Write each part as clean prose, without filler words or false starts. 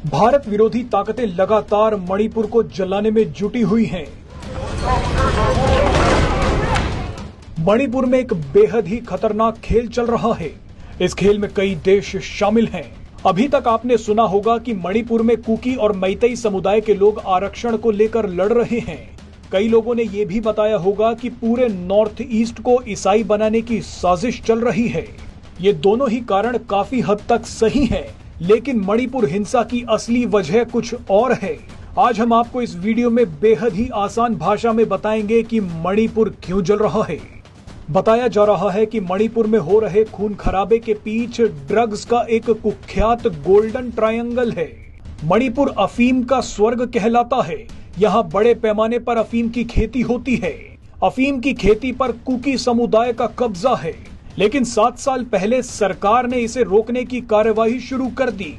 भारत विरोधी ताकतें लगातार मणिपुर को जलाने में जुटी हुई हैं। मणिपुर में एक बेहद ही खतरनाक खेल चल रहा है। इस खेल में कई देश शामिल हैं। अभी तक आपने सुना होगा कि मणिपुर में कुकी और मैतेई समुदाय के लोग आरक्षण को लेकर लड़ रहे हैं। कई लोगों ने यह भी बताया होगा कि पूरे नॉर्थ ईस्ट को ईसाई बनाने की साजिश चल रही है। ये दोनों ही कारण काफी हद तक सही हैं, लेकिन मणिपुर हिंसा की असली वजह कुछ और है। आज हम आपको इस वीडियो में बेहद ही आसान भाषा में बताएंगे कि मणिपुर क्यों जल रहा है। बताया जा रहा है कि मणिपुर में हो रहे खून खराबे के पीछे ड्रग्स का एक कुख्यात गोल्डन ट्रायंगल है। मणिपुर अफीम का स्वर्ग कहलाता है। यहाँ बड़े पैमाने पर अफीम की खेती होती है। अफीम की खेती पर कुकी समुदाय का कब्जा है, लेकिन 7 साल पहले सरकार ने इसे रोकने की कार्यवाही शुरू कर दी।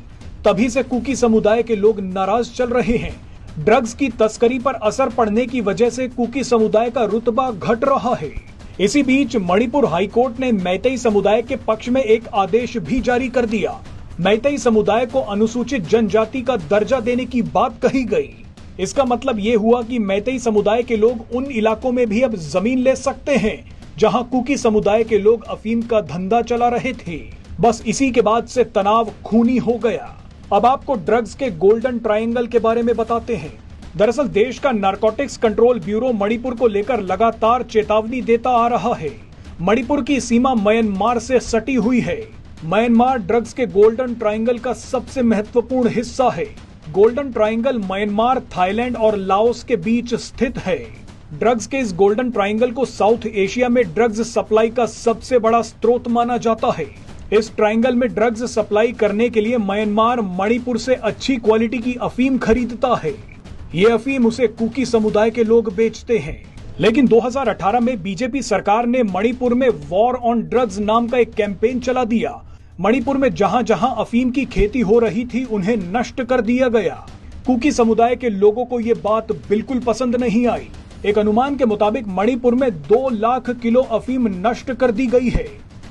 तभी से कुकी समुदाय के लोग नाराज चल रहे हैं। ड्रग्स की तस्करी पर असर पड़ने की वजह से कुकी समुदाय का रुतबा घट रहा है। इसी बीच मणिपुर हाईकोर्ट ने मैतेई समुदाय के पक्ष में एक आदेश भी जारी कर दिया। मैतेई समुदाय को अनुसूचित जनजाति का दर्जा देने की बात कही गई। इसका मतलब ये हुआ कि मैतेई समुदाय के लोग उन इलाकों में भी अब जमीन ले सकते हैं जहां कुकी समुदाय के लोग अफीम का धंधा चला रहे थे। बस इसी के बाद से तनाव खूनी हो गया। अब आपको ड्रग्स के गोल्डन ट्रायंगल के बारे में बताते हैं। दरअसल देश का नारकोटिक्स कंट्रोल ब्यूरो मणिपुर को लेकर लगातार चेतावनी देता आ रहा है। मणिपुर की सीमा म्यांमार से सटी हुई है। म्यांमार ड्रग्स के गोल्डन ट्रायंगल का सबसे महत्वपूर्ण हिस्सा है। गोल्डन ट्रायंगल म्यांमार, थाईलैंड और लाओस के बीच स्थित है। ड्रग्स के इस गोल्डन ट्रायंगल को साउथ एशिया में ड्रग्स सप्लाई का सबसे बड़ा स्रोत माना जाता है। इस ट्रायंगल में ड्रग्स सप्लाई करने के लिए म्यांमार मणिपुर से अच्छी क्वालिटी की अफीम खरीदता है। ये अफीम उसे कुकी समुदाय के लोग बेचते हैं। लेकिन 2018 में बीजेपी सरकार ने मणिपुर में वॉर ऑन ड्रग्स नाम का एक कैंपेन चला दिया। मणिपुर में जहां जहां अफीम की खेती हो रही थी उन्हें नष्ट कर दिया गया। कुकी समुदाय के लोगों को ये बात बिल्कुल पसंद नहीं आई। एक अनुमान के मुताबिक मणिपुर में 2 लाख किलो अफीम नष्ट कर दी गई है।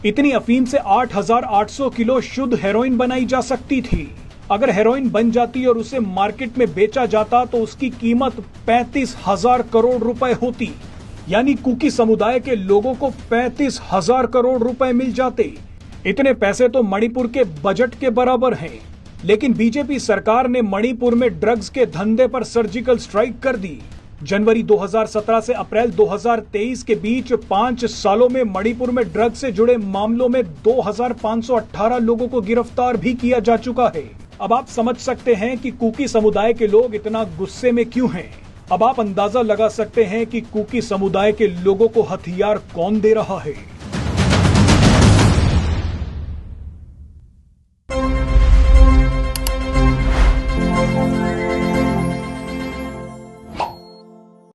इतनी अफीम से 8,800 किलो शुद्ध हेरोइन बनाई जा सकती थी। अगर हेरोइन बन जाती और उसे मार्केट में बेचा जाता तो उसकी कीमत 35,000 करोड़ रुपए होती। यानी कुकी समुदाय के लोगों को 35,000 करोड़ रुपए मिल जाते। इतने पैसे तो मणिपुर के बजट के बराबर हैं। लेकिन बीजेपी सरकार ने मणिपुर में ड्रग्स के धंधे पर सर्जिकल स्ट्राइक कर दी। जनवरी 2017 से अप्रैल 2023 के बीच 5 सालों में मणिपुर में ड्रग्स से जुड़े मामलों में 2,518 लोगों को गिरफ्तार भी किया जा चुका है। अब आप समझ सकते हैं कि कुकी समुदाय के लोग इतना गुस्से में क्यों हैं। अब आप अंदाजा लगा सकते हैं कि कुकी समुदाय के लोगों को हथियार कौन दे रहा है।